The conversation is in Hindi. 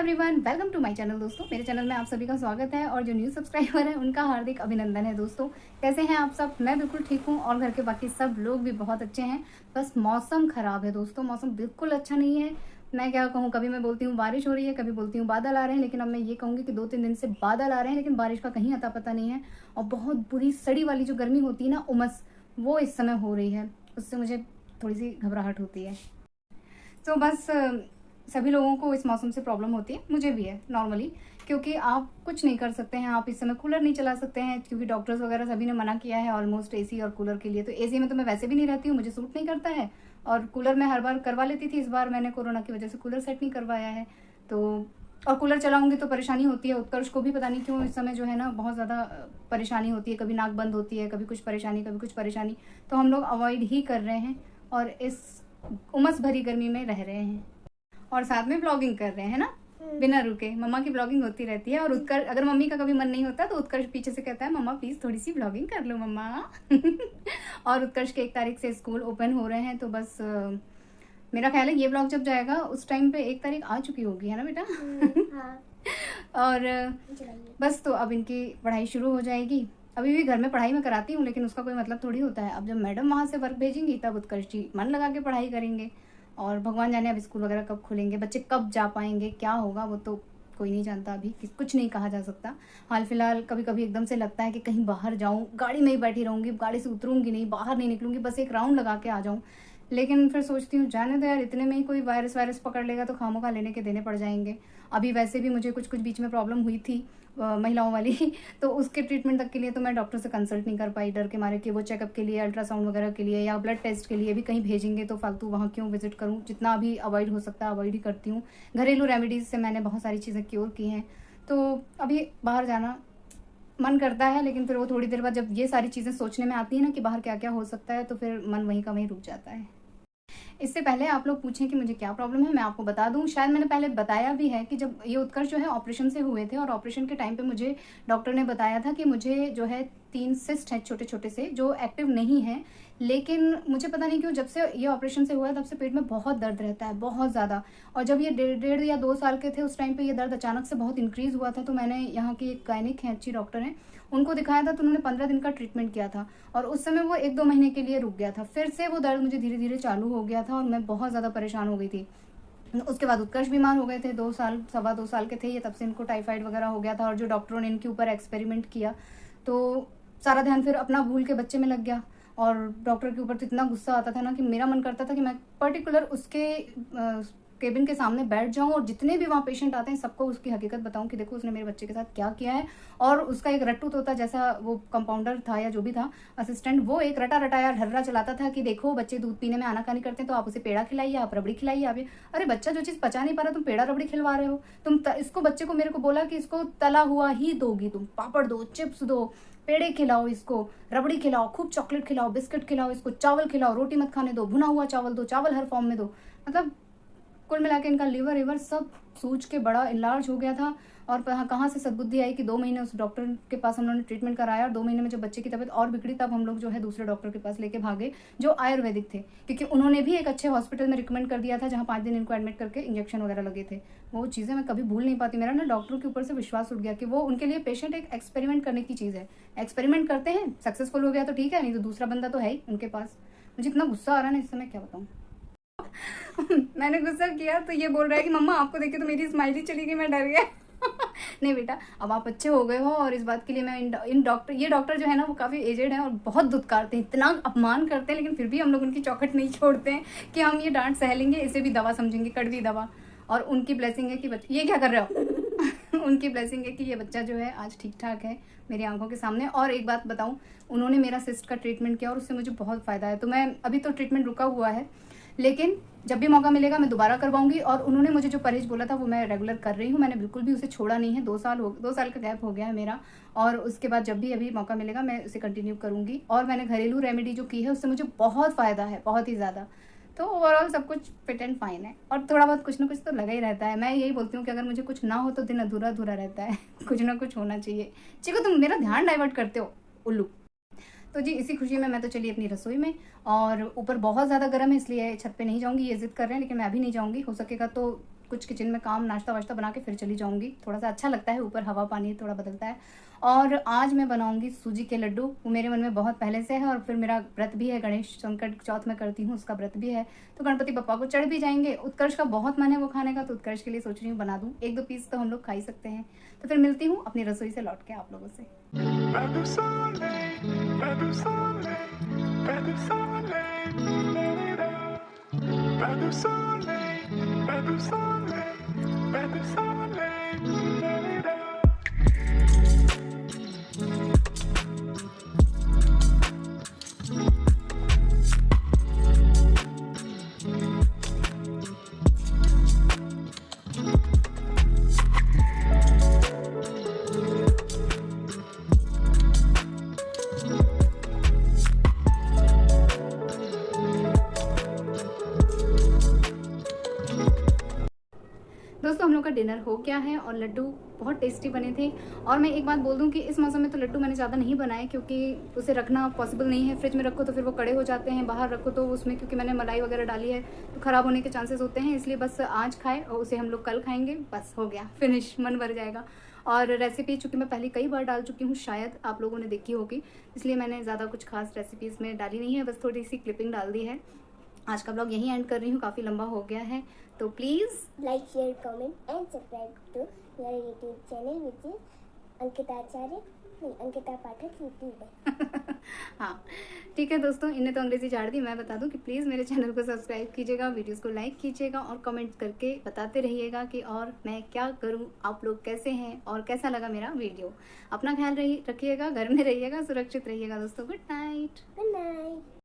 Everyone, welcome to my channel. दोस्तों, मेरे चैनल में आप सभी का स्वागत है और जो न्यू सब्सक्राइबर है उनका हार्दिक अभिनंदन है। दोस्तों, कैसे हैं आप सब? मैं बिल्कुल ठीक हूं और घर के बाकी सब लोग भी बहुत अच्छे हैं। बस मौसम खराब है दोस्तों, मौसम बिल्कुल अच्छा नहीं है। मैं क्या कहूँ, कभी मैं बोलती हूँ बारिश हो रही है, कभी बोलती हूँ बादल आ रहे हैं, लेकिन अब मैं ये कहूँगी कि 2-3 दिन से बादल आ रहे हैं लेकिन बारिश का कहीं अता पता नहीं है। और बहुत बुरी सड़ी वाली जो गर्मी होती है ना, उमस, वो इस समय हो रही है। उससे मुझे थोड़ी सी घबराहट होती है। तो बस सभी लोगों को इस मौसम से प्रॉब्लम होती है, मुझे भी है नॉर्मली, क्योंकि आप कुछ नहीं कर सकते हैं। आप इस समय कूलर नहीं चला सकते हैं क्योंकि डॉक्टर्स वगैरह सभी ने मना किया है ऑलमोस्ट एसी और कूलर के लिए। तो एसी में तो मैं वैसे भी नहीं रहती हूँ, मुझे सूट नहीं करता है। और कूलर मैं हर बार करवा लेती थी, इस बार मैंने कोरोना की वजह से कूलर सेट नहीं करवाया है। तो और कूलर चलाऊंगी तो परेशानी होती है। उत्कर्ष को भी पता नहीं क्यों इस समय जो है ना बहुत ज़्यादा परेशानी होती है, कभी नाक बंद होती है, कभी कुछ परेशानी, कभी कुछ परेशानी। तो हम लोग अवॉइड ही कर रहे हैं और इस उमस भरी गर्मी में रह रहे हैं और साथ में ब्लॉगिंग कर रहे हैं ना, बिना रुके। मम्मा की ब्लॉगिंग होती रहती है और उत्कर्ष, अगर मम्मी का कभी मन नहीं होता तो उत्कर्ष पीछे से कहता है मम्मा प्लीज थोड़ी सी ब्लॉगिंग कर लो मम्मा। और उत्कर्ष के 1 तारीख से स्कूल ओपन हो रहे हैं, तो बस मेरा ख्याल है ये ब्लॉग जब जाएगा उस टाइम पे 1 तारीख आ चुकी होगी, है ना बेटा? हाँ। और बस तो अब इनकी पढ़ाई शुरू हो जाएगी। अभी भी घर में पढ़ाई में कराती हूँ लेकिन उसका कोई मतलब थोड़ी होता है। अब जब मैडम वहाँ से वर्क भेजेंगी तब उत्कर्ष जी मन लगा के पढ़ाई करेंगे। और भगवान जाने अब स्कूल वगैरह कब खुलेंगे, बच्चे कब जा पाएंगे, क्या होगा वो तो कोई नहीं जानता। अभी कुछ नहीं कहा जा सकता। हाल फिलहाल कभी कभी एकदम से लगता है कि कहीं बाहर जाऊं, गाड़ी में ही बैठी रहूंगी, गाड़ी से उतरूंगी नहीं, बाहर नहीं निकलूंगी, बस एक राउंड लगा के आ जाऊं। लेकिन फिर सोचती हूँ जाने दो यार, इतने में ही कोई वायरस पकड़ लेगा तो खामोखा लेने के देने पड़ जाएंगे। अभी वैसे भी मुझे कुछ बीच में प्रॉब्लम हुई थी महिलाओं वाली। तो उसके ट्रीटमेंट तक के लिए तो मैं डॉक्टर से कंसल्ट नहीं कर पाई, डर के मारे कि वो चेकअप के लिए, अल्ट्रासाउंड वगैरह के लिए या ब्लड टेस्ट के लिए भी कहीं भेजेंगे तो फालतू वहाँ क्यों विजिट करूँ। जितना अभी अवॉइड हो सकता है अवॉइड ही करती हूँ। घरेलू रेमेडीज से मैंने बहुत सारी चीज़ें क्योर की हैं। तो अभी बाहर जाना मन करता है लेकिन फिर वो थोड़ी देर बाद जब ये सारी चीज़ें सोचने में आती है ना कि बाहर क्या क्या हो सकता है, तो फिर मन वहीं का वहीं रुक जाता है। इससे पहले आप लोग पूछें कि मुझे क्या प्रॉब्लम है, मैं आपको बता दूं। शायद मैंने पहले बताया भी है कि जब ये उत्कर्ष जो है ऑपरेशन से हुए थे और ऑपरेशन के टाइम पे मुझे डॉक्टर ने बताया था कि मुझे जो है 3 सिस्ट है छोटे छोटे से, जो एक्टिव नहीं है। लेकिन मुझे पता नहीं क्यों जब से ये ऑपरेशन से हुआ है तब से पेट में बहुत दर्द रहता है, बहुत ज़्यादा। और जब ये 1.5 या 2 साल के थे उस टाइम पे ये दर्द अचानक से बहुत इंक्रीज हुआ था। तो मैंने यहाँ की एक गायनिक हैं, अच्छी डॉक्टर हैं, उनको दिखाया था। तो उन्होंने 15 दिन का ट्रीटमेंट किया था और उस समय वो 1-2 महीने के लिए रुक गया था। फिर से वो दर्द मुझे धीरे धीरे चालू हो गया था और मैं बहुत ज़्यादा परेशान हो गई थी। उसके बाद उत्कर्ष बीमार हो गए थे, 2 साल 2.25 साल के थे ये, तब से इनको टाइफाइड वगैरह हो गया था। और जो डॉक्टरों ने इनके ऊपर एक्सपेरिमेंट किया तो सारा ध्यान फिर अपना भूल के बच्चे में लग गया। और डॉक्टर के ऊपर तो इतना गुस्सा आता था ना कि मेरा मन करता था कि मैं पर्टिकुलर उसके केबिन के सामने बैठ जाऊं और जितने भी वहाँ पेशेंट आते हैं सबको उसकी हकीकत बताऊं कि देखो उसने मेरे बच्चे के साथ क्या किया है। और उसका एक रट्टू तोता जैसा वो कंपाउंडर था या जो भी था असिस्टेंट, वो एक रटा रटाया ढर्रा चलाता था कि देखो बच्चे दूध पीने में आनाकानी करते हैं तो आप उसे पेड़ा खिलाइए, आप रबड़ी खिलाइए। आप अरे बच्चा जो चीज़ पचा नहीं पा रहा तुम पेड़ा रबड़ी खिलवा रहे हो। तुम इसको बच्चे को मेरे को बोला कि इसको तला हुआ ही दोगी, तुम पापड़ दो, चिप्स दो, पेड़े खिलाओ, इसको रबड़ी खिलाओ, खूब चॉकलेट खिलाओ, बिस्किट खिलाओ, इसको चावल खिलाओ, रोटी मत खाने दो, भुना हुआ चावल दो, चावल हर फॉर्म में दो। मतलब कुल मिला के इनका लिवर सब सूज के बड़ा इलार्ज हो गया था। और कहाँ से सद्बुद्धि आई कि 2 महीने उस डॉक्टर के पास हम लोगों ने ट्रीटमेंट कराया और 2 महीने में जब बच्चे की तबीयत और बिगड़ी तब हम लोग जो है दूसरे डॉक्टर के पास लेके भागे जो आयुर्वेदिक थे, क्योंकि उन्होंने भी एक अच्छे हॉस्पिटल में रिकमेंड कर दिया था जहाँ 5 दिन इनको एडमिट करके इंजेक्शन वगैरह लगे थे। वो चीज़ें मैं कभी भूल नहीं पाती। मेरा ना डॉक्टरों के ऊपर से विश्वास उठ गया कि वो उनके लिए पेशेंट एक एक्सपेरिमेंट करने की चीज़ है। एक्सपेरिमेंट करते हैं, सक्सेसफुल हो गया तो ठीक है, नहीं तो दूसरा बंदा तो है ही उनके पास। मुझे इतना गुस्सा आ रहा है ना इस समय, क्या बताऊँ। मैंने गुस्सा किया तो ये बोल रहा है कि मम्मा आपको देख के तो मेरी स्माइली चली गई, मैं डर गया। नहीं बेटा, अब आप अच्छे हो गए हो और इस बात के लिए मैं ये डॉक्टर जो है ना वो काफ़ी एजेड है और बहुत धुतकारते हैं, इतना अपमान करते हैं, लेकिन फिर भी हम लोग उनकी चौखट नहीं छोड़ते हैं कि हम ये डांट सह लेंगे, इसे भी दवा समझेंगे, कड़वी दवा। और उनकी ब्लेसिंग है कि ये क्या कर रहे हो। उनकी ब्लेसिंग है कि ये बच्चा जो है आज ठीक ठाक है मेरी आंखों के सामने। और एक बात बताऊं, उन्होंने मेरा सिस्ट का ट्रीटमेंट किया और उससे मुझे बहुत फ़ायदा है। तो मैं अभी तो ट्रीटमेंट रुका हुआ है लेकिन जब भी मौका मिलेगा मैं दोबारा करवाऊंगी। और उन्होंने मुझे जो परहेज बोला था वो मैं रेगुलर कर रही हूँ, मैंने बिल्कुल भी उसे छोड़ा नहीं है। 2 साल का गैप हो गया है मेरा और उसके बाद जब भी अभी मौका मिलेगा मैं उसे कंटिन्यू करूँगी। और मैंने घरेलू रेमेडी जो की है उससे मुझे बहुत फ़ायदा है, बहुत ही ज़्यादा। तो ओवरऑल सब कुछ फिट एंड फाइन है और थोड़ा बहुत कुछ ना कुछ तो लगा ही रहता है। मैं यही बोलती हूँ कि अगर मुझे कुछ ना हो तो दिन अधूरा अधूरा रहता है। कुछ ना कुछ होना चाहिए। चिको तुम मेरा ध्यान डाइवर्ट करते हो उल्लू। तो जी इसी खुशी में मैं तो चली अपनी रसोई में। और ऊपर बहुत ज़्यादा गर्म है इसलिए छत पे नहीं जाऊंगी, ये जिद कर रहे हैं लेकिन मैं अभी नहीं जाऊंगी। हो सकेगा तो कुछ किचन में काम नाश्ता वाश्ता बना के फिर चली जाऊंगी। थोड़ा सा अच्छा लगता है, ऊपर हवा पानी थोड़ा बदलता है। और आज मैं बनाऊंगी सूजी के लड्डू। वो मेरे मन में बहुत पहले से है, और फिर मेरा व्रत भी है, गणेश संकट चौथ में करती हूँ, उसका व्रत भी है, तो गणपति बप्पा को चढ़ भी जाएंगे। उत्कर्ष का बहुत मन है वो खाने का, तो उत्कर्ष के लिए सोच रही हूँ बना दूँ। 1-2 पीस तो हम लोग खा ही सकते हैं। तो फिर मिलती हूँ अपनी रसोई से लौट के आप लोगों से। दोस्तों हम लोग का डिनर हो गया है और लड्डू बहुत टेस्टी बने थे। और मैं एक बात बोल दूं कि इस मौसम में तो लड्डू मैंने ज़्यादा नहीं बनाए, क्योंकि उसे रखना पॉसिबल नहीं है। फ्रिज में रखो तो फिर वो कड़े हो जाते हैं, बाहर रखो तो उसमें क्योंकि मैंने मलाई वगैरह डाली है तो ख़राब होने के चांसेस होते हैं। इसलिए बस आज खाए और उसे हम लोग कल खाएंगे, बस हो गया, फिनिश, मन भर जाएगा। और रेसिपी चूँकि मैं पहले कई बार डाल चुकी हूँ, शायद आप लोगों ने देखी होगी, इसलिए मैंने ज़्यादा कुछ खास रेसिपीज़ में डाली नहीं है, बस थोड़ी सी क्लिपिंग डाल दी है। आज का ब्लॉग यहीं एंड कर रही हूँ, काफ़ी लंबा हो गया है, तो please like, share, comment and subscribe to मेरा YouTube channel which is Ankita Pathak YouTube है। हाँ ठीक है दोस्तों, इन्हें तो अंग्रेजी झाड़ दी। मैं बता दूं कि प्लीज़ मेरे चैनल को सब्सक्राइब कीजिएगा, वीडियोस को लाइक कीजिएगा और कमेंट करके बताते रहिएगा कि और मैं क्या करूं, आप लोग कैसे हैं और कैसा लगा मेरा वीडियो। अपना ख्याल रखिएगा, घर में रहिएगा, सुरक्षित रहिएगा दोस्तों। Good night.